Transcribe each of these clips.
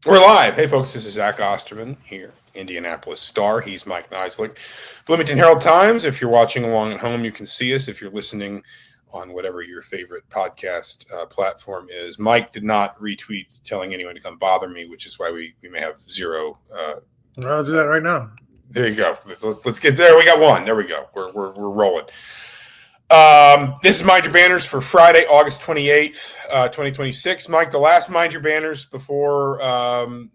We're live. Hey, folks, this is Zach Osterman here, Indianapolis Star. He's Mike Niziolek. Bloomington Herald Times. If you're watching along at home, you can see us. If you're listening on whatever your favorite podcast platform is, Mike did not retweet telling anyone to come bother me, which is why we may have zero. I'll do that right now. There you go. Let's get there. We got one. There we go. We're rolling. This is Mind Your Banners for Friday, August 28th, 2026. Mike, the last Mind Your Banners before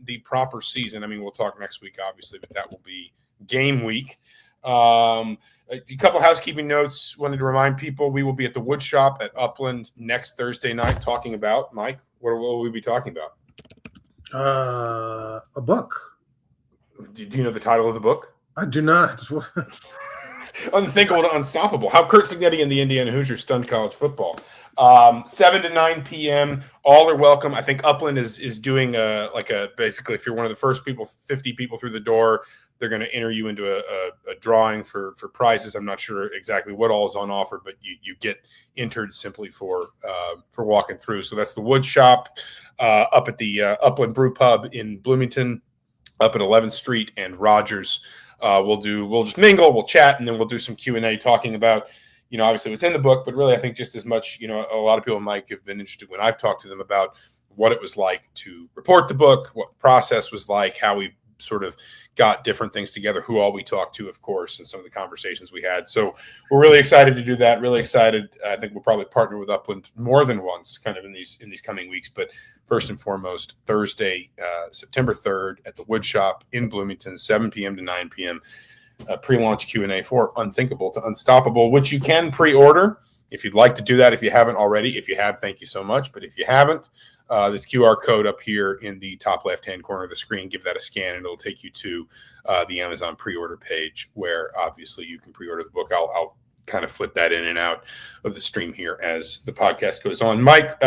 the proper season. I mean, we'll talk next week, obviously, but that will be game week. A couple housekeeping notes. Wanted to remind people we will be at the Wood Shop at Upland next Thursday night talking about, Mike, what will we be talking about? A book. Do you know the title of the book? I do not. Unthinkable to Unstoppable. How Curt Cignetti and the Indiana Hoosiers stunned college football. 7 to 9 p.m. All are welcome. I think Upland is doing basically, if you're one of the first 50 people through the door, they're going to enter you into a drawing for prizes. I'm not sure exactly what all is on offer, but you get entered simply for walking through. So that's the Wood Shop up at the Upland Brew Pub in Bloomington, up at 11th Street and Rogers. We'll just mingle, we'll chat, and then we'll do some Q&A talking about, obviously what's in the book, but really I think just as much, a lot of people, Mike, have been interested when I've talked to them about what it was like to report the book, what the process was like, how we sort of got different things together, who all we talked to, of course, and some of the conversations we had. So we're really excited to do that, really excited. I think we'll probably partner with Upland more than once kind of in these coming weeks, but first and foremost, Thursday, September 3rd at the Wood Shop in Bloomington, 7 p.m. to 9 p.m., pre-launch Q&A for Unthinkable to Unstoppable, which you can pre-order if you'd like to do that, if you haven't already. If you have, thank you so much. But if you haven't, this QR code up here in the top left-hand corner of the screen, give that a scan, and it'll take you to the Amazon pre-order page where obviously you can pre-order the book. I'll kind of flip that in and out of the stream here as the podcast goes on. Mike,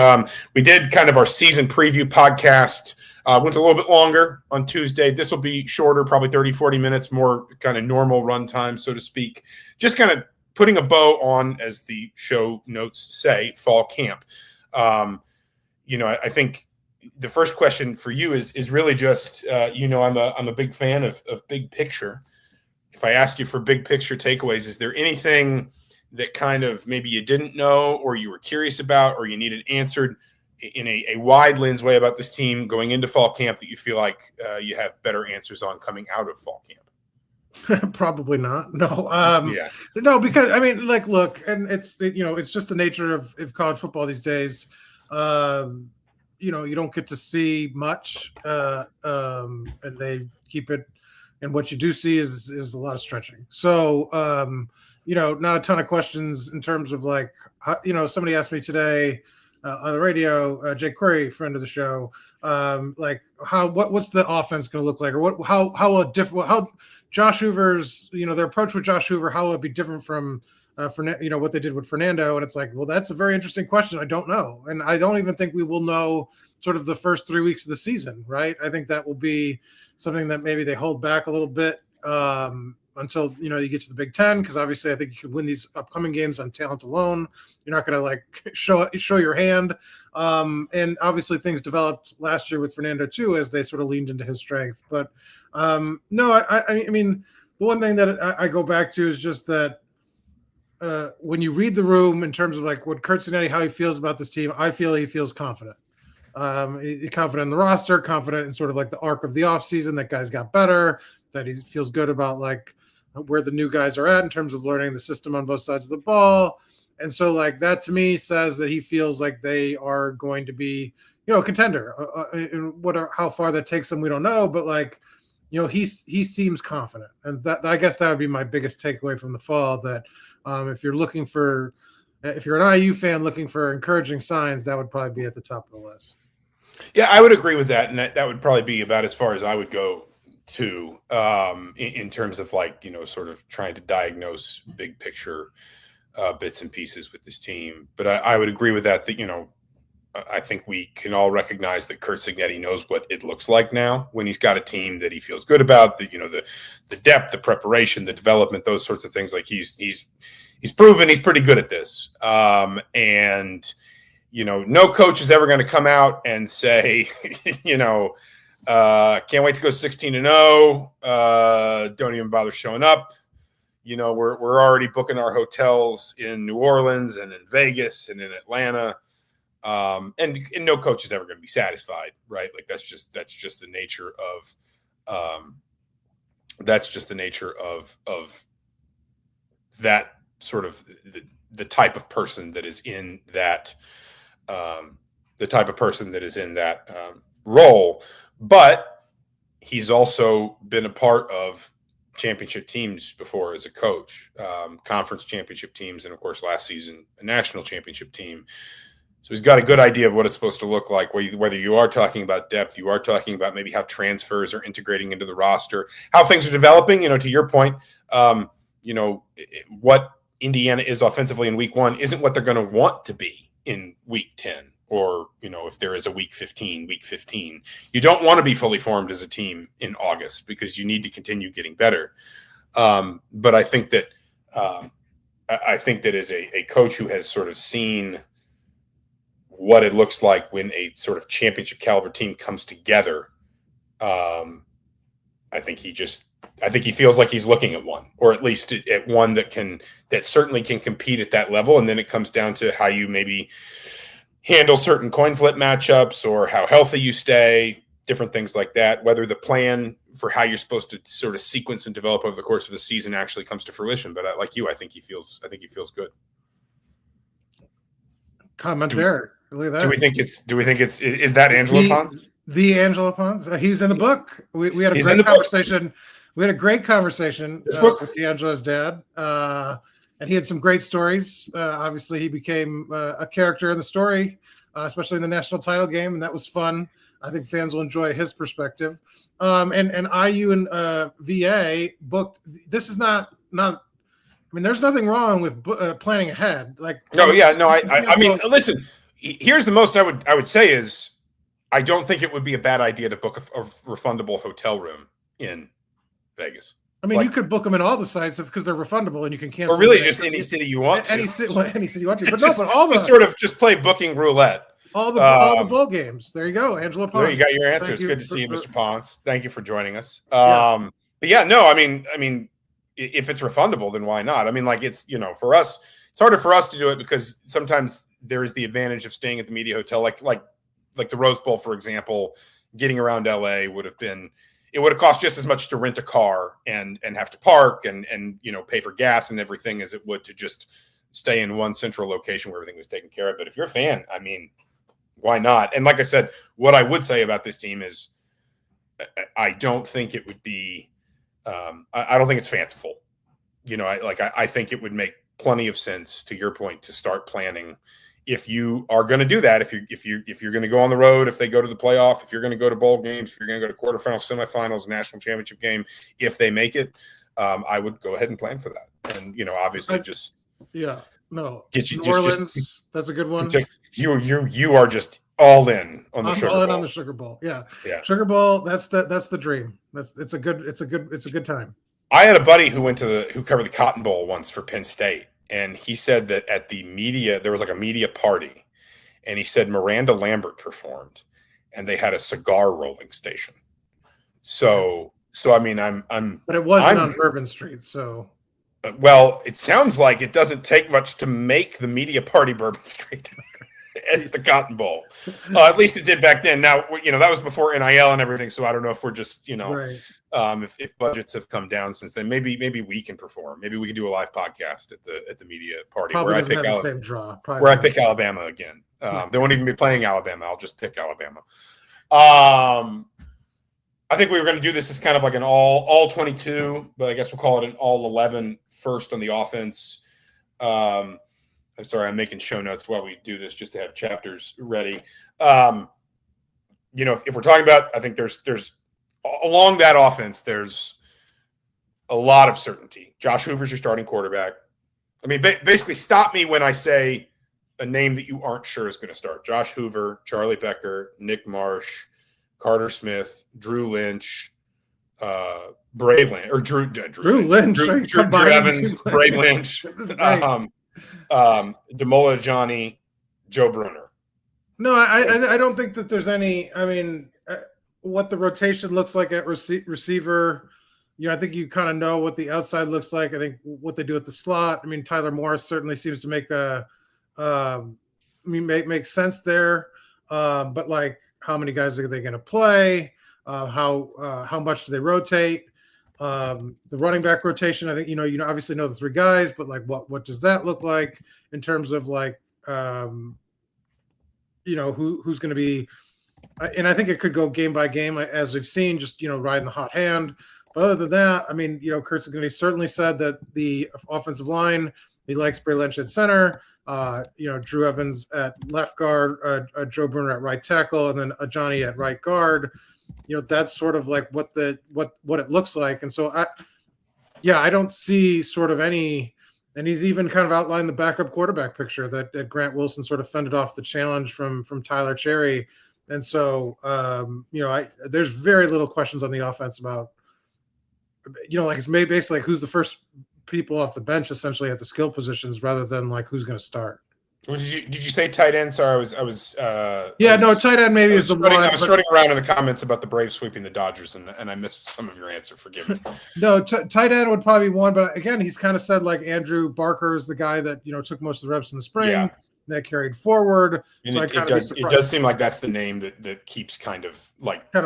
we did kind of our season preview podcast. Went a little bit longer on Tuesday. This will be shorter, probably 30, 40 minutes, more kind of normal run time, so to speak. Just kind of putting a bow on, as the show notes say, fall camp. I think the first question for you is really just, I'm a big fan of big picture. If I ask you for big picture takeaways, is there anything that kind of maybe you didn't know or you were curious about or you needed answered in a wide lens way about this team going into fall camp that you feel like you have better answers on coming out of fall camp? Probably not. No. Yeah. No, because look, and it's just the nature of college football these days. You don't get to see much, and they keep it. And what you do see is a lot of stretching. So, not a ton of questions in terms of somebody asked me today on the radio, Jake Query, friend of the show, what's the offense going to look like, or how Josh Hoover's, their approach with Josh Hoover, how will it be different from what they did with Fernando? And it's like, well, that's a very interesting question. I don't know. And I don't even think we will know sort of the first 3 weeks of the season, right? I think that will be something that maybe they hold back a little bit until, you get to the Big Ten, because obviously I think you could win these upcoming games on talent alone. You're not going to show your hand. And obviously things developed last year with Fernando too, as they sort of leaned into his strength. But no, I mean, the one thing that I go back to is just that when you read the room in terms of what Curt Cignetti, how he feels about this team, I feel he feels confident. Confident in the roster, confident in sort of the arc of the offseason, that guys got better, that he feels good about where the new guys are at in terms of learning the system on both sides of the ball. And so that to me says that he feels like they are going to be, a contender. How far that takes them, we don't know, but he seems confident. And that, I guess that would be my biggest takeaway from the fall, that if you're an IU fan looking for encouraging signs, that would probably be at the top of the list. Yeah, I would agree with that. And that would probably be about as far as I would go too, in terms of sort of trying to diagnose big picture bits and pieces with this team. But I would agree with that, I think we can all recognize that Curt Cignetti knows what it looks like now when he's got a team that he feels good about, the depth, the preparation, the development, those sorts of things. He's proven he's pretty good at this. And no coach is ever going to come out and say, Can't wait to go 16-0. Don't even bother showing up. We're already booking our hotels in New Orleans and in Vegas and in Atlanta. And no coach is ever going to be satisfied, right? Like that's just the nature of that sort of the type of person that is in that role. But he's also been a part of championship teams before as a coach, conference championship teams, and of course last season a national championship team. So he's got a good idea of what it's supposed to look like, whether you are talking about depth, you are talking about maybe how transfers are integrating into the roster, how things are developing. To your point, what Indiana is offensively in week 1 isn't what they're going to want to be in week 10, or, if there is a week 15. You don't want to be fully formed as a team in August because you need to continue getting better. But I think that as a coach who has sort of seen what it looks like when a sort of championship caliber team comes together, I think he feels like he's looking at one, or at least at one that certainly can compete at that level. And then it comes down to how you maybe handle certain coin flip matchups, or how healthy you stay, different things like that, whether the plan for how you're supposed to sort of sequence and develop over the course of the season actually comes to fruition. But like you, I think he feels good. Comment there. Look at that. Do we think it's is that Angelo Pons? The Angelo Pons? He's in the book. We had a great conversation. We had a great conversation with D'Angelo's dad, and he had some great stories. Obviously, he became a character in the story, especially in the national title game, and that was fun. I think fans will enjoy his perspective. And IU and VA booked. This is not. I mean, there's nothing wrong with planning ahead. Like, no, yeah, no. I mean, listen. Here's the most I would say is, I don't think it would be a bad idea to book a refundable hotel room in Vegas. I mean, you could book them in all the sites because they're refundable and you can cancel. Or really just any city you want to. Any city you want to. But just, no, but all the sort of just play booking roulette. All the bowl games. There you go, Angelo Pons. There you got your answer. It's good to see you, Mr. Pons. Thank you for joining us. But yeah, no, I mean, if it's refundable, then why not? I mean, like it's for us, it's harder for us to do it because sometimes there is the advantage of staying at the media hotel, like the Rose Bowl, for example. Getting around LA would have cost just as much to rent a car and have to park and pay for gas and everything as it would to just stay in one central location where everything was taken care of. But if you're a fan, I mean, why not? And like I said, what I would say about this team is I don't think it would be I don't think it's fanciful. I think it would make plenty of sense, to your point, to start planning. If you are going to do that, if you're going to go on the road, if they go to the playoff, if you're going to go to bowl games, if you're going to go to quarterfinals, semifinals, national championship game, if they make it, I would go ahead and plan for that. And obviously, get you New Orleans. That's a good one. You are just all in on the Sugar Bowl. All in on the Sugar Bowl. Yeah. Sugar Bowl. That's the dream. It's a good time. I had a buddy who covered the Cotton Bowl once for Penn State. And he said that at the media, there was like a media party, and he said Miranda Lambert performed, and they had a cigar rolling station. So I mean, but it wasn't on Bourbon Street. So, well, it sounds like it doesn't take much to make the media party Bourbon Street at the Cotton Bowl. At least it did back then. Now, that was before NIL and everything. So I don't know if we're just, right. If budgets have come down since then, maybe we can perform. Maybe we can do a live podcast at the media party. Probably where doesn't have the same draw. I pick Alabama again. They won't even be playing Alabama. I'll just pick Alabama. I think we were going to do this as kind of like an all 22, but I guess we'll call it an all 11 first on the offense. I'm sorry, I'm making show notes while we do this just to have chapters ready. If we're talking about, I think there's along that offense, there's a lot of certainty. Josh Hoover's your starting quarterback. I mean, basically, stop me when I say a name that you aren't sure is going to start. Josh Hoover, Charlie Becker, Nick Marsh, Carter Smith, Drew Lynch, Bray Lynch, or Drew Lynch, Drew Evans, Bray Lynch, Demola Johnny, Joe Brunner. No, I don't think that there's any. I mean, what the rotation looks like at receiver. I think you kind of know what the outside looks like. I think what they do at the slot. I mean, Tyler Morris certainly seems to make make sense there. But like, how many guys are they going to play? How much do they rotate? The running back rotation. I think you obviously know the three guys, but like, what does that look like in terms of like, who's going to be? And I think it could go game by game, as we've seen, just riding the hot hand. But other than that, I mean, Kurt's going to certainly said that the offensive line, he likes Bray Lynch at center, Drew Evans at left guard, Joe Bruner at right tackle, and then Johnny at right guard. That's sort of like what it looks like. And so I don't see sort of any, and he's even kind of outlined the backup quarterback picture that Grant Wilson sort of fended off the challenge from Tyler Cherry. And so, there's very little questions on the offense about, like it's made basically like who's the first people off the bench essentially at the skill positions rather than like who's going to start. Well, did you say tight end? Sorry, tight end maybe is the one. I was starting around in the comments about the Braves sweeping the Dodgers, and I missed some of your answer. Forgive me. No, tight end would probably be one, but again, he's kind of said like Andrew Barker is the guy that took most of the reps in the spring that carried forward. And so it does seem like that's the name that keeps kind of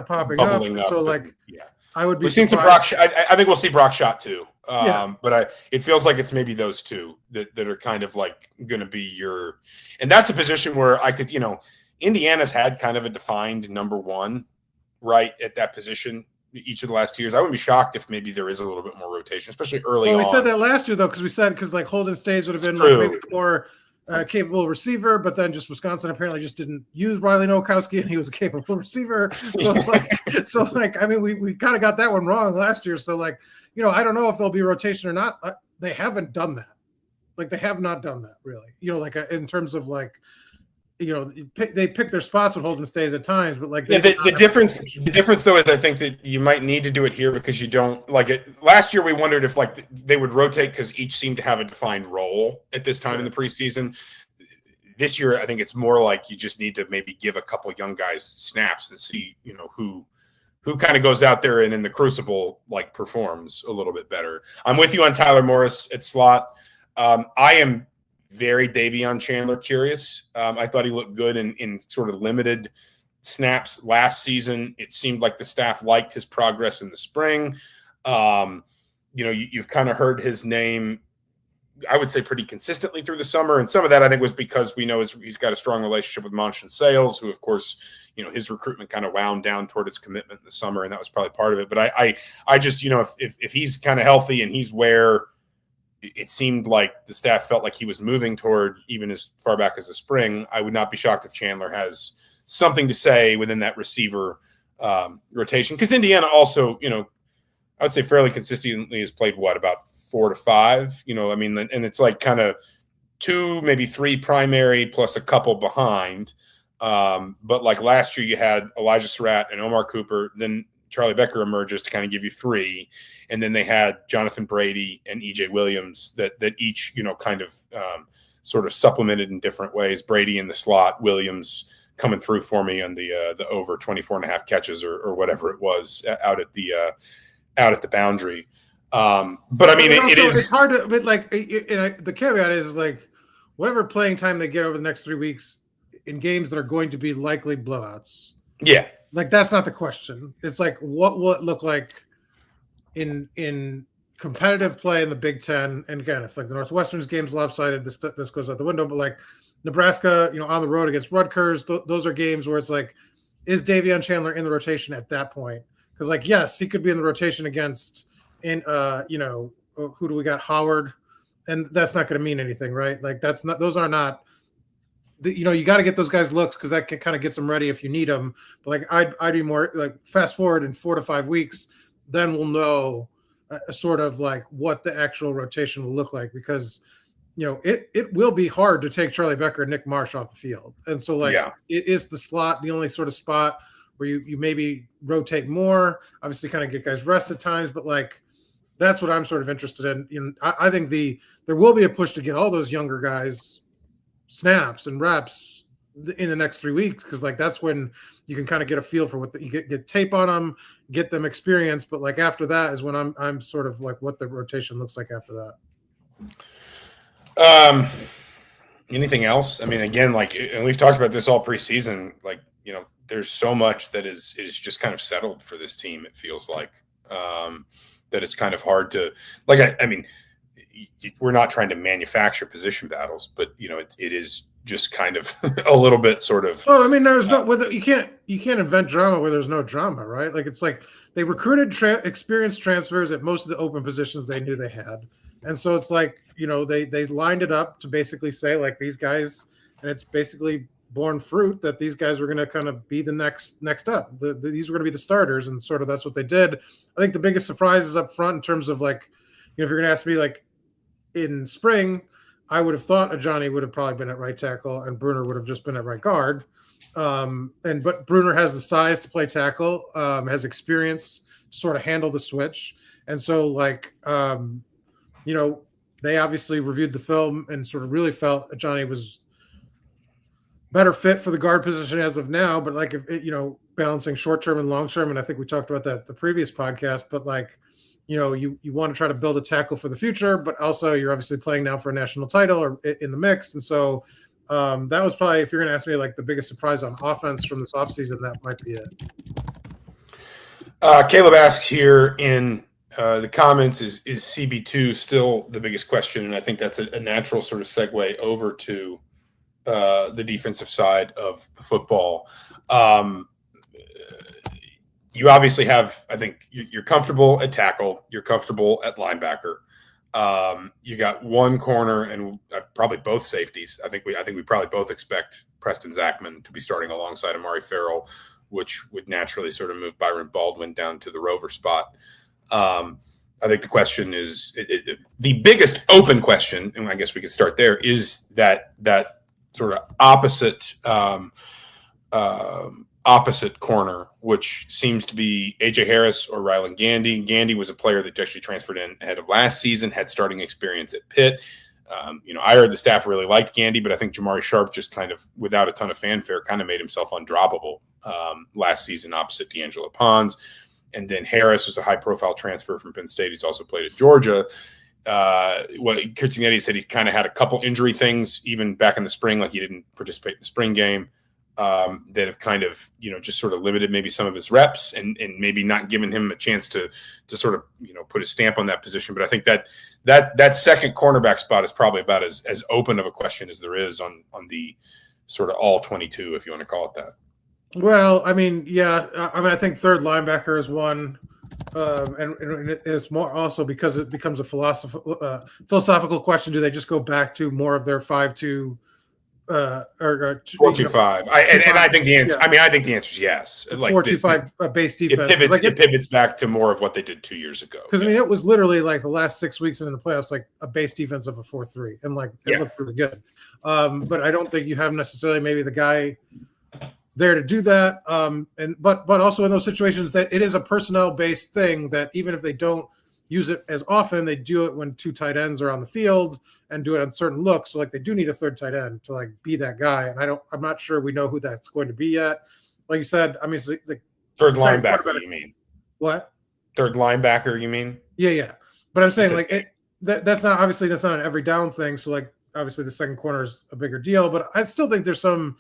popping up. So I would be. We've seen some Brock. I think we'll see Brock Schott too. But it feels like it's maybe those two that are kind of like going to be your, and that's a position where I could, Indiana's had kind of a defined number one, right at that position each of the last 2 years. I wouldn't be shocked if maybe there is a little bit more rotation, especially early on. We said that last year though, because like Holden Stays would have been like maybe the more capable receiver, but then just Wisconsin apparently just didn't use Riley Nowakowski, and he was a capable receiver. So I mean, we kind of got that one wrong last year. So like, I don't know if there'll be rotation or not. They haven't done that. Like they have not done that really. In terms of like, they pick their spots with Holden Stays at times, but like the difference though is I think that you might need to do it here because you don't like it. Last year we wondered if like they would rotate because each seemed to have a defined role at this time in the preseason. This year I think it's more like you just need to maybe give a couple young guys snaps and see who kind of goes out there and in the crucible like performs a little bit better. I'm with you on Tyler Morris at slot. I am very Davion Chandler curious. I thought he looked good in sort of limited snaps last season. It seemed like the staff liked his progress in the spring. You've kind of heard his name, I would say, pretty consistently through the summer. And some of that I think was because we know he's got a strong relationship with Monson Sales, who of course, his recruitment kind of wound down toward his commitment in the summer. And that was probably part of it. But I just, if he's kind of healthy and he's where it seemed like the staff felt like he was moving toward even as far back as the spring, I would not be shocked if Chandler has something to say within that receiver rotation. Because Indiana also, I would say fairly consistently has played about 4 to 5, and it's like kind of 2, maybe 3 primary plus a couple behind. But like last year you had Elijah Surratt and Omar Cooper, then Charlie Becker emerges to kind of give you 3. And then they had Jonathan Brady and EJ Williams that each, kind of sort of supplemented in different ways. Brady in the slot, Williams coming through for me on the over 24.5 catches or whatever it was out at the boundary. But I mean, it's hard to, but like, the caveat is like, whatever playing time they get over the next 3 weeks in games that are going to be likely blowouts. Yeah. Like, that's not the question. It's like, what will it look like in competitive play in the Big Ten? And again, if like the Northwestern's game's lopsided, this goes out the window. But like Nebraska, on the road against Rutgers, those are games where it's like, is Davion Chandler in the rotation at that point? Because like, yes, he could be in the rotation against, who do we got? Howard, and that's not going to mean anything, right? Like those are not. You got to get those guys looks because that can kind of get them ready if you need them. But like I'd be more like fast forward in 4 to 5 weeks, then we'll know sort of like what the actual rotation will look like because it will be hard to take Charlie Becker and Nick Marsh off the field. And so like it is the slot the only sort of spot where you maybe rotate more, obviously kind of get guys rest at times, but like that's what I'm sort of interested in. I think there will be a push to get all those younger guys snaps and reps in the next 3 weeks, because like that's when you can kind of get a feel for what you get tape on them, get them experience. But like after that is when I'm sort of like what the rotation looks like after that. Anything else? I mean, again, like, and we've talked about this all preseason. Like, there's so much that is just kind of settled for this team. It feels like that it's kind of hard to like. I mean, we're not trying to manufacture position battles, but it is just kind of a little bit sort of. Oh, I mean, there's you can't invent drama where there's no drama, right? Like it's like they recruited experienced transfers at most of the open positions they knew they had, and so it's like they lined it up to basically say like these guys, and it's basically borne fruit that these guys were going to kind of be the next up. These were going to be the starters, and sort of that's what they did. I think the biggest surprise is up front in terms of like, if you're going to ask me like in spring, I would have thought Ajani would have probably been at right tackle and Bruner would have just been at right guard. But Bruner has the size to play tackle, has experience to sort of handle the switch. And so like, they obviously reviewed the film and sort of really felt Ajani was better fit for the guard position as of now. But like, if balancing short-term and long-term, and I think we talked about that the previous podcast, but like, you want to try to build a tackle for the future, but also you're obviously playing now for a national title or in the mix. And so that was probably, if you're going to ask me, like the biggest surprise on offense from this offseason, that might be it. Caleb asks here in the comments, is CB2 still the biggest question? And I think that's a natural sort of segue over to the defensive side of the football. You obviously have, I think you're comfortable at tackle. You're comfortable at linebacker. You got one corner and probably both safeties. I think we probably both expect Preston Zachman to be starting alongside Amari Farrell, which would naturally sort of move Byron Baldwin down to the rover spot. I think the question is the biggest open question, and I guess we could start there, is that sort of opposite corner, which seems to be AJ Harris or Rylan Gandy. Gandy was a player that actually transferred in ahead of last season, had starting experience at Pitt. I heard the staff really liked Gandy, but I think Jamari Sharp just kind of, without a ton of fanfare, kind of made himself undroppable last season opposite D'Angelo Pons. And then Harris was a high-profile transfer from Penn State. He's also played at Georgia. Kurt Cignetti said he's kind of had a couple injury things, even back in the spring, like he didn't participate in the spring game. That have kind of, just sort of limited maybe some of his reps and maybe not given him a chance to sort of, put a stamp on that position. But I think that second cornerback spot is probably about as open of a question as there is on the sort of all 22, if you want to call it that. Well, I mean, yeah. I think third linebacker is one. And it's more also because it becomes a philosophical question. Do they just go back to more of their 5-2 or 4-2-5? I think the answer. Yeah. I mean, I think the answer is yes. Like 4-2-5 base defense. It pivots back to more of what they did 2 years ago. Because I mean, it was literally like the last 6 weeks in the playoffs, like a base defense of a 4-3, and like it looked really good. But I don't think you have necessarily maybe the guy there to do that. But also in those situations that it is a personnel based thing that even if they don't use it as often, they do it when two tight ends are on the field and do it on certain looks. So like they do need a third tight end to like be that guy. And I'm not sure we know who that's going to be yet. Like you said, I mean, the third linebacker, you mean? What? Third linebacker, you mean? Yeah. But I'm saying like that's not an every down thing. So like obviously the second corner is a bigger deal, but I still think there's some.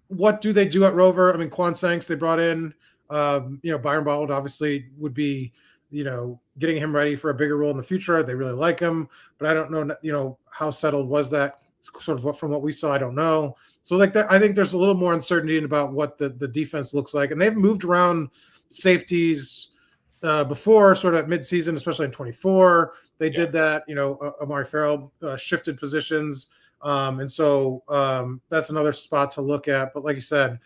What do they do at Rover? I mean, Quan Sanks they brought in. Byron Baldwin obviously would be, getting him ready for a bigger role in the future. They really like him, but I don't know, how settled was that sort of from what we saw. I don't know. So like that, I think there's a little more uncertainty about what the defense looks like. And they've moved around safeties before sort of midseason, especially in 24. They did that, Amari Farrell shifted positions. And so that's another spot to look at. But like you said,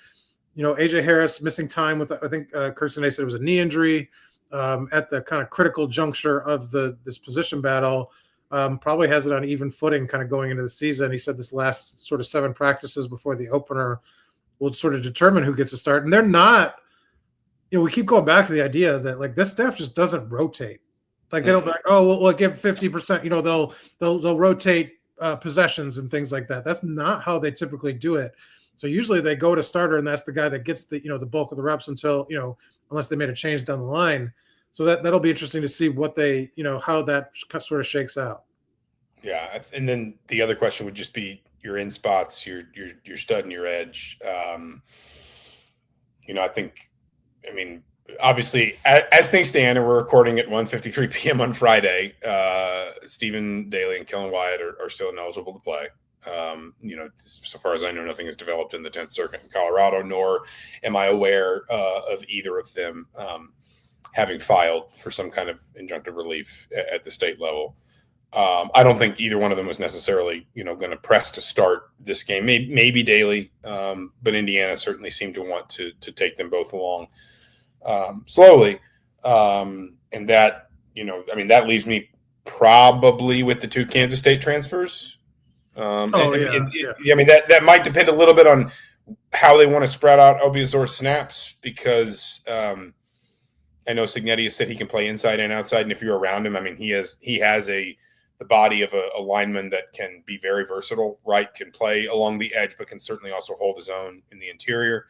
AJ Harris missing time with, I think Kirsten said it was a knee injury at the kind of critical juncture of this position battle. Probably has it on even footing kind of going into the season. He said this last sort of 7 practices before the opener will sort of determine who gets to start. And they're not, we keep going back to the idea that like this staff just doesn't rotate. Like they don't like, we'll give 50%, they'll rotate possessions and things like that. That's not how they typically do it. So usually they go to starter, and that's the guy that gets the bulk of the reps until unless they made a change down the line. So that'll be interesting to see what they how that sort of shakes out. Yeah, and then the other question would just be your in spots, your stud and your edge. I mean, obviously, as things stand, and we're recording at 1:53 p.m. on Friday, Stephen Daly and Kellen Wyatt are still ineligible to play. So far as I know, nothing has developed in the 10th Circuit in Colorado, nor am I aware of either of them having filed for some kind of injunctive relief at the state level. I don't think either one of them was necessarily, going to press to start this game. Maybe Daly, but Indiana certainly seemed to want to take them both along slowly, and that that leaves me probably with the 2 Kansas State transfers. I mean that might depend a little bit on how they want to spread out Obiazor's snaps, because I know Cignetti has said he can play inside and outside, and if you're around him, I mean he has the body of a lineman that can be very versatile, right? Can play along the edge, but can certainly also hold his own in the interior.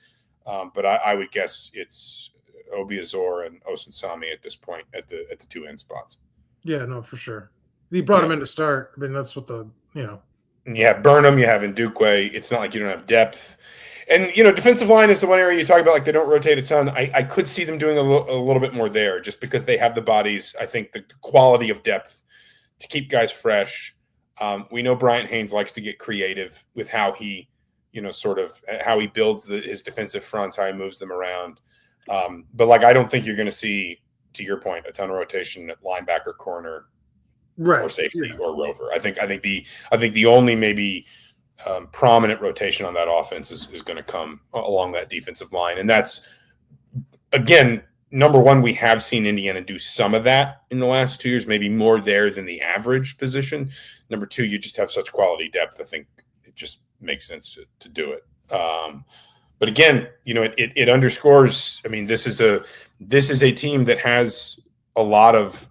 But I would guess it's Obiazor and Osunsami at this point at the 2 end spots. Yeah, no, for sure. He brought him in to start. I mean, that's what And you have Burnham, you have Ndukwe. It's not like you don't have depth. And, defensive line is the one area you talk about, like they don't rotate a ton. I could see them doing a little bit more there, just because they have the bodies. I think the quality of depth to keep guys fresh. We know Bryant Haynes likes to get creative with how he, how he builds his defensive fronts, how he moves them around. But I don't think you're going to see, to your point, a ton of rotation at linebacker, corner, or safety, or rover. I think the only maybe prominent rotation on that offense is going to come along that defensive line, and that's, again, number one, we have seen Indiana do some of that in the last 2 years, maybe more there than the average position. Number two, you just have such quality depth. I think it just makes sense to do it. But again, it underscores. I mean, this is a team that has a lot of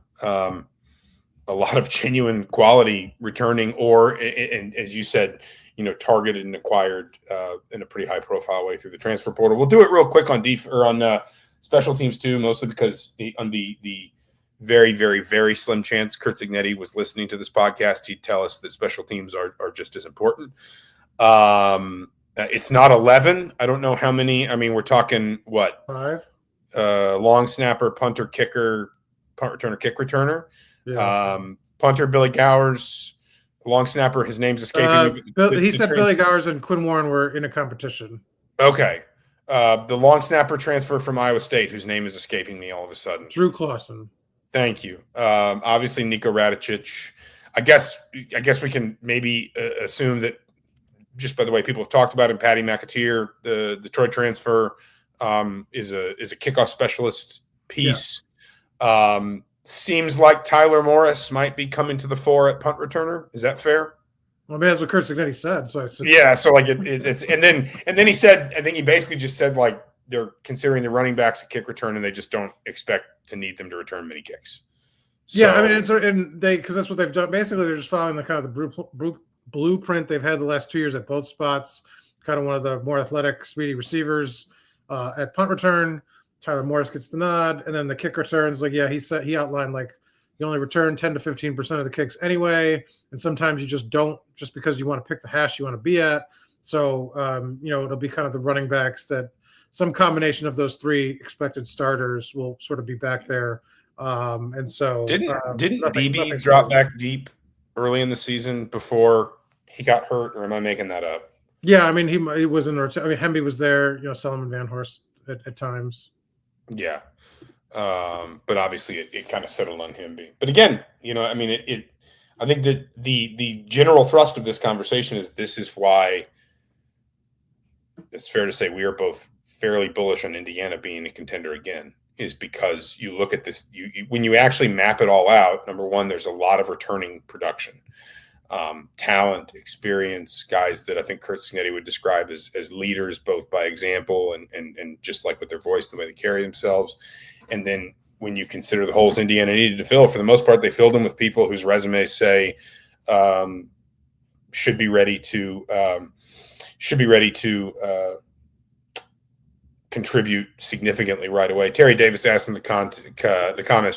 genuine quality returning, and as you said, targeted and acquired in a pretty high profile way through the transfer portal. We'll do it real quick on special teams too, mostly because on the very, very, very slim chance Curt Cignetti was listening to this podcast, he'd tell us that special teams are just as important. It's not 11. I don't know how many. I mean, we're talking what? 5. Long snapper, punter, kicker, punt returner, kick returner. Yeah. Punter, Billy Gowers. Long snapper, his name's escaping me. He said Billy Gowers and Quinn Warren were in a competition. Okay. The long snapper transfer from Iowa State, whose name is escaping me all of a sudden. Drew Clausen. Thank you. Obviously, Nico Radicic. I guess we can maybe assume that just by the way people have talked about him, Patty McAteer, the Detroit transfer, is a kickoff specialist piece. Yeah. Seems like Tyler Morris might be coming to the fore at punt returner. Is that fair? Well, I mean, that's what Curt Cignetti said. So I said, yeah. So it's and then he said, I think he basically just said they're considering the running backs a kick return, and they just don't expect to need them to return many kicks. So, yeah, I mean, because that's what they've done. Basically, they're just following the kind of the blueprint they've had the last 2 years at both spots. Kind of one of the more athletic, speedy receivers at punt return. Tyler Morris gets the nod, and then the kick returns. He outlined you only return 10 to 15% of the kicks anyway, and sometimes you just don't, just because you want to pick the hash you want to be at. So it'll be kind of the running backs that some combination of those 3 expected starters will sort of be back there. And so didn't DB drop back deep early in the season before he got hurt, or am I making that up? Yeah, I mean he was in. I mean Hemby was there. Solomon Van Horst at times. Yeah, but obviously it kind of settled on him. But again, I mean I think that the general thrust of this conversation is why it's fair to say we are both fairly bullish on Indiana being a contender again. Is because you look at this, when you actually map it all out, number one, there's a lot of returning production, talent, experience, guys that I think Curt Cignetti would describe as leaders, both by example and just like with their voice, the way they carry themselves. And then when you consider the holes Indiana needed to fill, for the most part, they filled them with people whose resumes say should be ready to should be ready to contribute significantly right away. Terry Davis asked in the comments,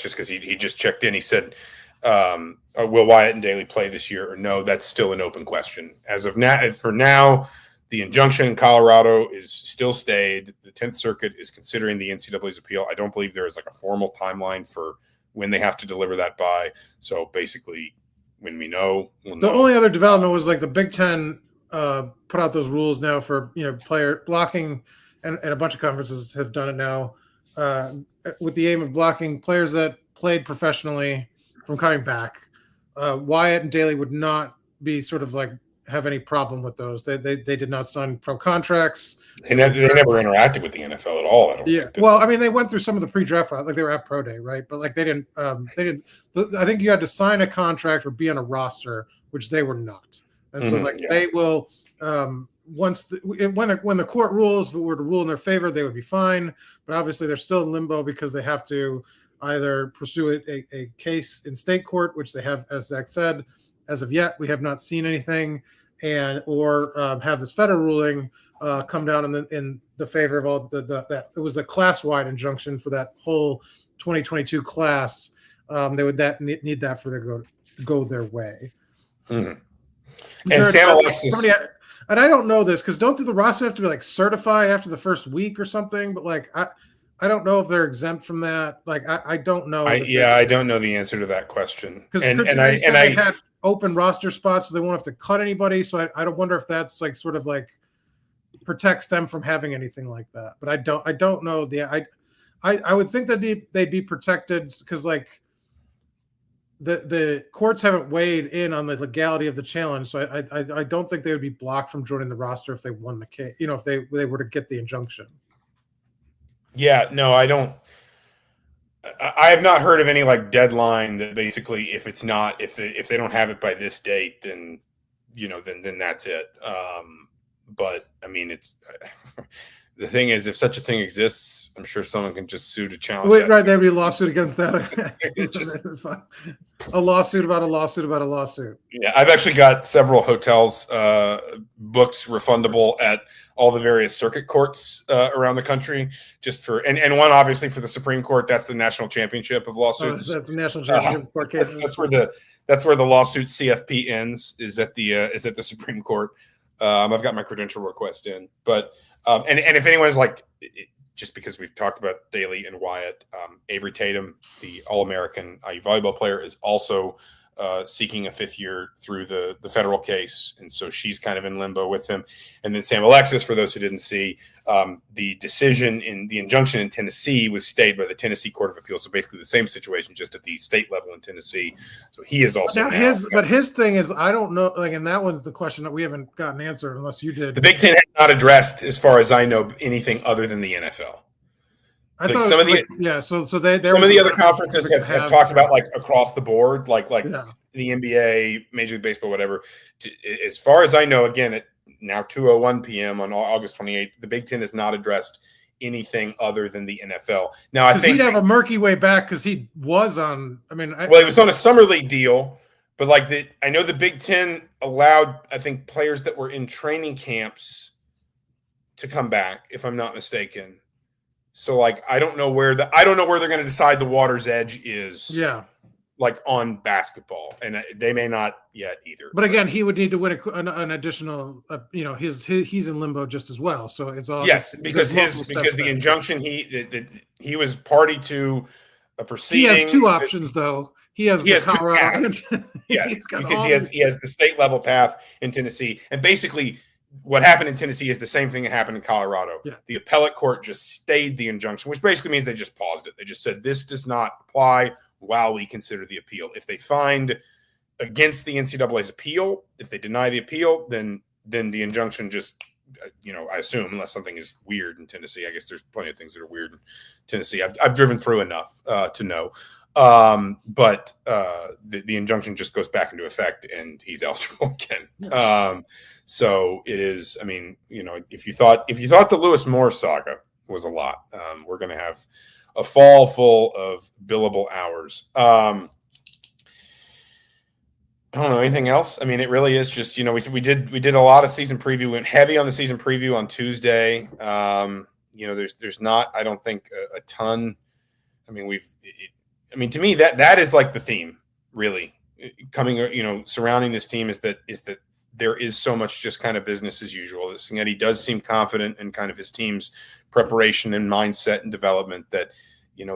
just because he just checked in. He said, "Will Wyatt and Daly play this year or no?" That's still an open question as of now. For now, the injunction in Colorado is still stayed. The 10th Circuit is considering the NCAA's appeal. I don't believe there is like a formal timeline for when they have to deliver that by. So basically, when we know, we'll know. The only other development was like the Big Ten put out those rules now for player blocking, and a bunch of conferences have done it now with the aim of blocking players that played professionally from coming back. Wyatt and Daly would not be sort of like have any problem with those. They did not sign pro contracts. They never interacted with the NFL at all. I don't think. Well, I mean, they went through some of the pre-draft, like they were at pro day, right? But like they didn't. I think you had to sign a contract or be on a roster, which they were not. And so they will when the court rules, if it were to rule in their favor, they would be fine. But obviously, they're still in limbo because they have to either pursue a case in state court, which they have, as Zach said. As of yet, we have not seen anything, or have this federal ruling come down in the favor of all that. It was a class-wide injunction for that whole 2022 class. They would need that for their go their way. Mm-hmm. And Sam Alexis. And I don't know this because don't the roster have to be like certified after the first week or something? But like I don't know if they're exempt from that. Like I don't know. I don't know the answer to that question. Because I had open roster spots, so they won't have to cut anybody. So I don't wonder if that's like sort of like protects them from having anything like that. But I don't know. I would think that they'd be protected because like the courts haven't weighed in on the legality of the challenge. So I don't think they would be blocked from joining the roster if they won the case. If they were to get the injunction. Yeah, no, I don't. I have not heard of any like deadline that basically if they don't have it by this date, then then that's it. But I mean, it's the thing is, if such a thing exists, I'm sure someone can just sue to challenge. Wait, right? There'd be a lawsuit against that. A lawsuit about a lawsuit about a lawsuit. Yeah, I've actually got several hotels booked refundable at all the various circuit courts around the country, just for and one obviously for the Supreme Court. That's the national championship of lawsuits. That's the national championship court cases. That's where the lawsuit CFP ends. Is at the Supreme Court. I've got my credential request in, but and if anyone's like, just because we've talked about Daly and Wyatt, Avery Tatum, the All-American IU volleyball player, is also seeking a fifth year through the federal case, and so she's kind of in limbo with him. And then Sam Alexis, for those who didn't see, the decision in the injunction in Tennessee was stayed by the Tennessee Court of Appeals. So basically the same situation, just at the state level in Tennessee. So he is also his thing is, I don't know, like, and that was the question that we haven't gotten answered unless you did. The Big Ten has not addressed, as far as I know, anything other than the NFL. I thought some of the other conferences have talked about like across the board, like the NBA, Major League Baseball, whatever. As far as I know, again, at now 2:01 p.m. on August 28th, the Big Ten has not addressed anything other than the NFL. Now, I think he'd have a murky way back because he was on. He was on a summer league deal, but I know the Big Ten allowed, I think, players that were in training camps to come back, if I'm not mistaken. So I don't know where they're going to decide the water's edge is. Yeah. Like on basketball, and they may not yet either. But again, he would need to win an additional. He's in limbo just as well. So it's all because the injunction he was party to a proceeding. He has two options though. He has Colorado. Yes, because he has the state level path in Tennessee, and basically what happened in Tennessee is the same thing that happened in Colorado. Yeah. The appellate court just stayed the injunction, which basically means they just paused it. They just said this does not apply while we consider the appeal. If they find against the NCAA's appeal, if they deny the appeal, then the injunction just, I assume, unless something is weird in Tennessee. I guess there's plenty of things that are weird in Tennessee. I've driven through enough to know. But the injunction just goes back into effect and he's eligible again. So it is, if you thought the Lewis Moore saga was a lot, we're going to have a fall full of billable hours. I don't know anything else. I mean, it really is just, we did a lot of season preview, went heavy on the season preview on Tuesday. There's not, I don't think, a ton. I mean, to me, that is like the theme, really, coming, surrounding this team is that there is so much just kind of business as usual. That Cignetti does seem confident in kind of his team's preparation and mindset and development, that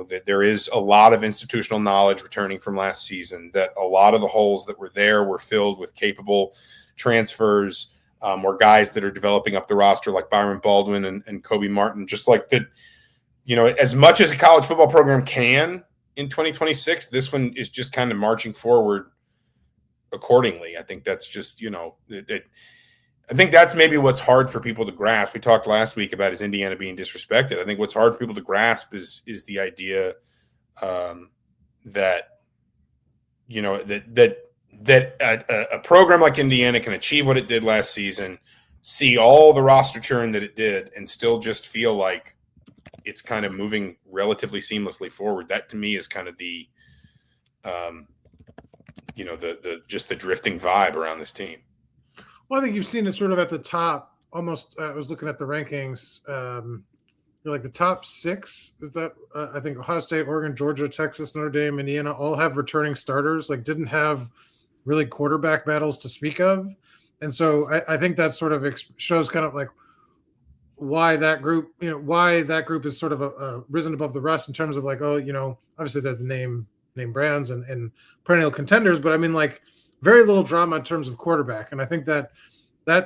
that there is a lot of institutional knowledge returning from last season, that a lot of the holes that were there were filled with capable transfers, or guys that are developing up the roster like Byron Baldwin and Kobe Martin, just like that. As much as a college football program can in 2026, this one is just kind of marching forward accordingly. I think that's just, I think that's maybe what's hard for people to grasp. We talked last week about his Indiana being disrespected. I think what's hard for people to grasp is the idea that a program like Indiana can achieve what it did last season, see all the roster churn that it did, and still just feel like it's kind of moving relatively seamlessly forward. That to me is kind of the just the drifting vibe around this team. Well, I think you've seen it sort of at the top. Almost, I was looking at the rankings. Like the top six is that I think Ohio State, Oregon, Georgia, Texas, Notre Dame, Indiana all have returning starters. Like didn't have really quarterback battles to speak of, and so I think that sort of shows kind of like why that group is sort of risen above the rest in terms of like, obviously there's the name brands and perennial contenders, but I mean like very little drama in terms of quarterback. And I think that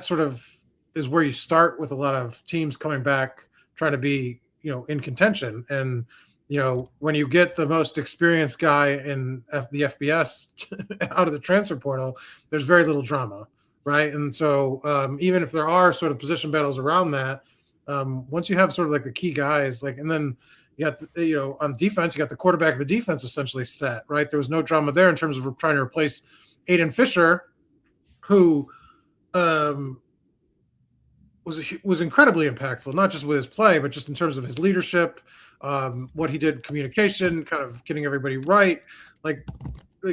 sort of is where you start with a lot of teams coming back, trying to be, in contention. And, when you get the most experienced guy in the FBS out of the transfer portal, there's very little drama. Right. And so even if there are sort of position battles around that, once you have sort of like the key guys, like, and then you got, on defense, you got the quarterback of the defense essentially set, right? There was no drama there in terms of trying to replace Aiden Fisher, who was incredibly impactful, not just with his play, but just in terms of his leadership, what he did, communication, kind of getting everybody right. Like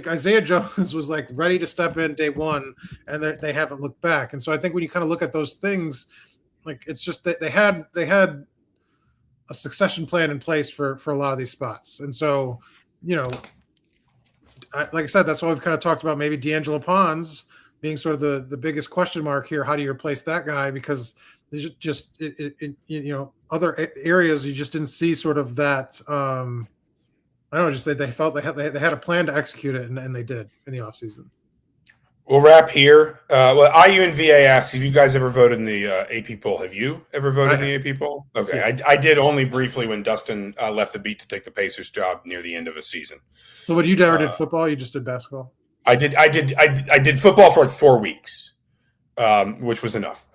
Isaiah Jones was like ready to step in day one, and they haven't looked back. And so I think when you kind of look at those things, like it's just that they had a succession plan in place for a lot of these spots. And so, like I said, that's why we've kind of talked about maybe D'Angelo Pons being sort of the biggest question mark here. How do you replace that guy? Because there's just other areas you just didn't see sort of that. I don't know, just they felt they had a plan to execute it, and they did in the offseason. We'll wrap here. IU and VA asks, have you guys ever voted in the AP poll? Have you ever voted in the AP poll? Okay, yeah. I did only briefly when Dustin left the beat to take the Pacers job near the end of a season. So what, you never did football? You just did basketball? I did football for like 4 weeks, which was enough.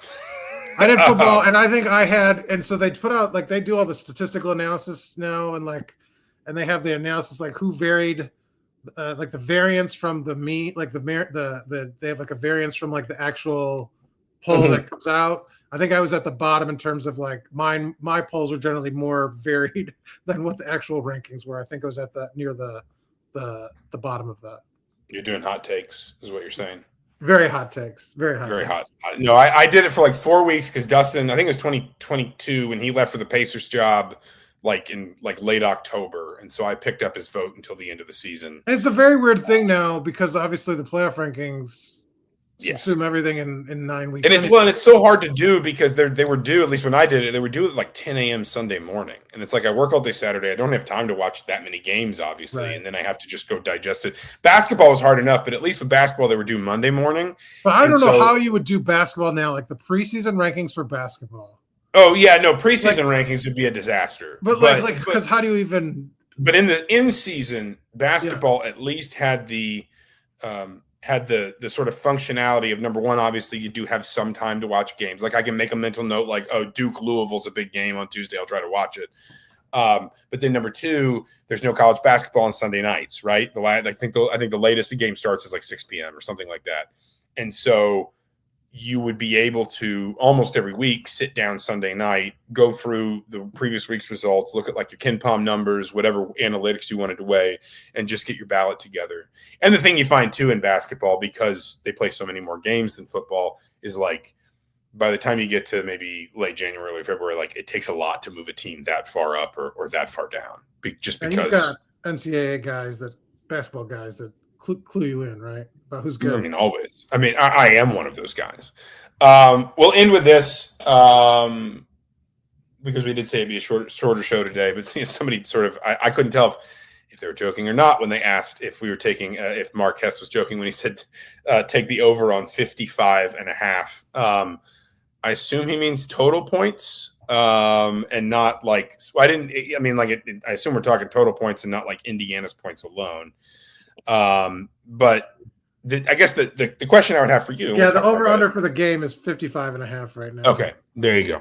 I did football, and I think I had, and so they put out, like, they do all the statistical analysis now, and they have the analysis like who varied. Like the variance from the mean, like they have like a variance from like the actual poll that comes out. I think I was at the bottom in terms of like my polls are generally more varied than what the actual rankings were. I think I was at near the bottom of that. You're doing hot takes, is what you're saying. Very hot takes. Very hot. No, I did it for like 4 weeks because Dustin, I think it was 2022 when he left for the Pacers job, like in like late October, and so I picked up his vote until the end of the season. And it's a very weird thing now because obviously the playoff rankings subsume everything in 9 weeks. And it's so hard to do because they were due, at least when I did it, they were due at like 10 a.m. Sunday morning, and it's like I work all day Saturday. I don't have time to watch that many games, obviously, right. And then I have to just go digest it. Basketball was hard enough, but at least with basketball they were due Monday morning. But I don't know how you would do basketball now, like the preseason rankings for basketball. Oh yeah, no, preseason rankings would be a disaster. But because how do you even? But in the in-season, basketball at least had the sort of functionality of, number one, obviously you do have some time to watch games. Like I can make a mental note, like, oh, Duke Louisville's a big game on Tuesday, I'll try to watch it. But then number two, there's no college basketball on Sunday nights, right? I think the latest the game starts is like 6 p.m. or something like that, and so you would be able to almost every week sit down Sunday night, go through the previous week's results, look at like your KenPom numbers, whatever analytics you wanted to weigh, and just get your ballot together. And the thing you find too in basketball, because they play so many more games than football, is like by the time you get to maybe late January, early February, like it takes a lot to move a team that far up or that far down. Just because. And you've got NCAA guys, basketball guys that clue you in, right? About who's good. I mean, always. I mean, I am one of those guys. We'll end with this because we did say it'd be a shorter show today, but somebody sort of, I couldn't tell if they were joking or not when they asked if we were taking, if Mark Hess was joking when he said take the over on 55.5. I assume he means total points and not like, I assume we're talking total points and not like Indiana's points alone. But I guess the question I would have for you. Yeah, the over under for the game is 55.5 right now. Okay, there you go.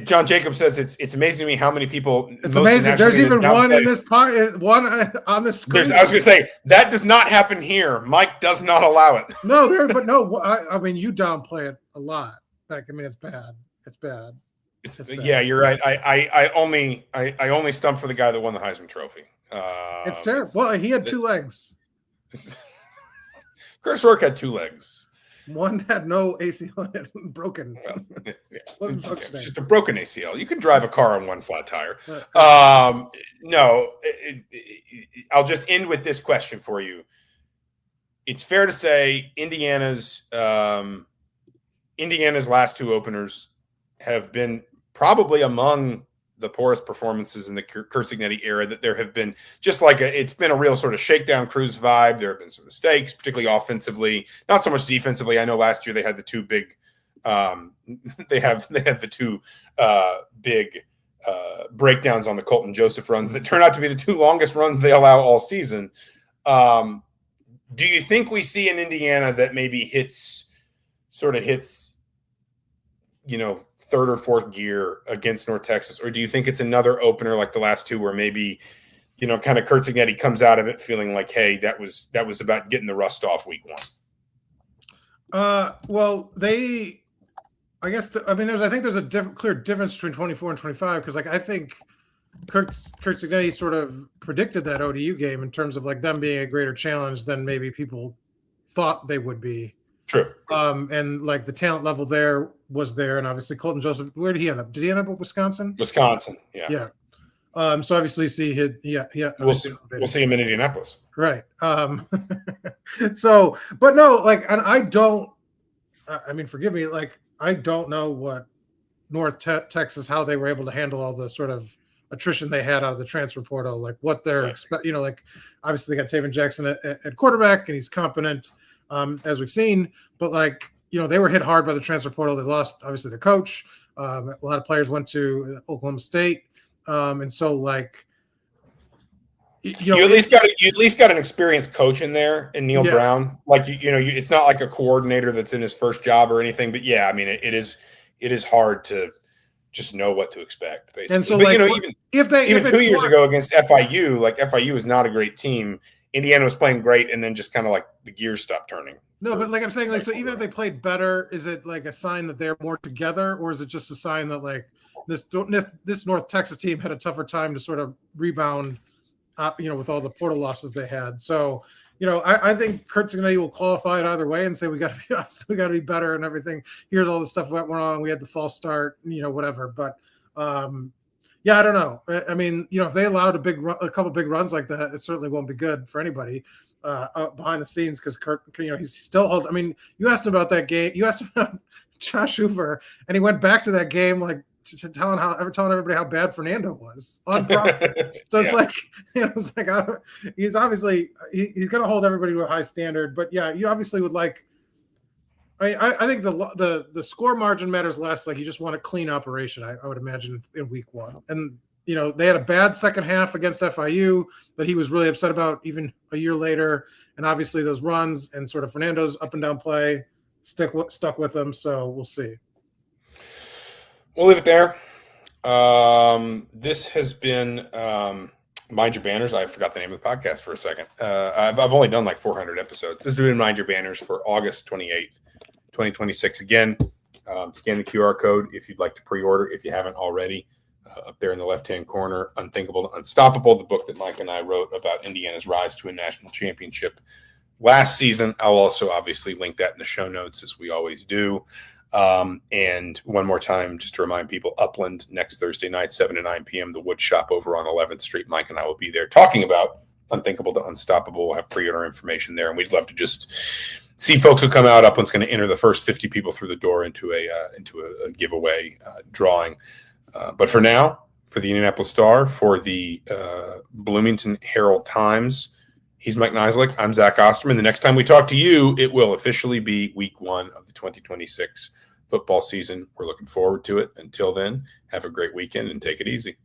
John Jacob says it's amazing to me how many people. It's amazing. There's even one in this part, one on the screen. I was going to say that does not happen here. Mike does not allow it. No, I mean, you downplay it a lot. Like, I mean, it's bad. It's bad. It's bad. Yeah, you're right. I only stumped for the guy that won the Heisman Trophy. It's terrible. Well, he had 2 legs. Curtis Rourke had 2 legs. One had no ACL broken. Well, yeah. It's just a broken ACL. You can drive a car on one flat tire. No, I'll just end with this question for you. It's fair to say Indiana's last 2 openers have been probably among the poorest performances in the Kursignetti era, that there have been just like it's been a real sort of shakedown cruise vibe. There have been some mistakes, particularly offensively, not so much defensively. I know last year they had the 2 big, they have the 2 big breakdowns on the Colton Joseph runs that turn out to be the 2 longest runs they allow all season. Do you think we see an Indiana that maybe hits, third or fourth gear against North Texas? Or do you think it's another opener like the last 2 where maybe, kind of Kursignetti comes out of it feeling like, hey, that was about getting the rust off week 1? Well, I think there's a clear difference between 24 and 25 because, like, I think Kursignetti sort of predicted that ODU game in terms of like them being a greater challenge than maybe people thought they would be. True. And like the talent level there was there, and obviously Colton Joseph. Where did he end up? Did he end up at Wisconsin? Wisconsin, yeah. Yeah. So obviously, We'll see him in Indianapolis, right? So, but no, like, and I don't. I mean, forgive me. Like, I don't know what North Texas, how they were able to handle all the sort of attrition they had out of the transfer portal, like what they're like obviously they got Taven Jackson at quarterback, and he's competent. As we've seen, but like, they were hit hard by the transfer portal. They lost obviously their coach. A lot of players went to Oklahoma State. And so like, you at least got an experienced coach in there in Neil Brown. Like, it's not like a coordinator that's in his first job or anything, but yeah, I mean, it is hard to just know what to expect basically. And so, but, even 2 years ago against FIU, like FIU is not a great team. Indiana was playing great, and then just kind of like the gears stopped turning. No, but like I'm saying, like, so even if they played better, is it like a sign that they're more together, or is it just a sign that like this North Texas team had a tougher time to sort of rebound, with all the portal losses they had? So, I think Kursignetti will qualify it either way and say we got to be better and everything. Here's all the stuff that went wrong. We had the false start, whatever. But yeah, I don't know. I mean, if they allowed a couple big runs like that, it certainly won't be good for anybody behind the scenes because Kurt, he's still. I mean, you asked him about that game. You asked him about Josh Hoover, and he went back to that game like telling everybody how bad Fernando was. So it's like, he's obviously he's going to hold everybody to a high standard. But yeah, you obviously would like. I think the score margin matters less. Like, you just want a clean operation, I would imagine, in week 1. And, they had a bad second half against FIU that he was really upset about even a year later. And obviously those runs and sort of Fernando's up and down play stuck with him. So we'll see. We'll leave it there. This has been Mind Your Banners. I forgot the name of the podcast for a second. I've only done like 400 episodes. This has been Mind Your Banners for August 28th, 2026. Again, scan the QR code if you'd like to pre-order, if you haven't already. Up there in the left-hand corner, Unthinkable to Unstoppable, the book that Mike and I wrote about Indiana's rise to a national championship last season. I'll also obviously link that in the show notes, as we always do. And one more time, just to remind people, Upland next Thursday night, 7 to 9 p.m., the Wood Shop over on 11th Street. Mike and I will be there talking about Unthinkable to Unstoppable. We'll have pre-order information there, and we'd love to just see folks who come out. Upland's going to enter the first 50 people through the door into a giveaway drawing. But for now, for the Indianapolis Star, for the Bloomington Herald Times, he's Mike Niziolek. I'm Zach Osterman. The next time we talk to you, it will officially be week 1 of the 2026 football season. We're looking forward to it. Until then, have a great weekend and take it easy.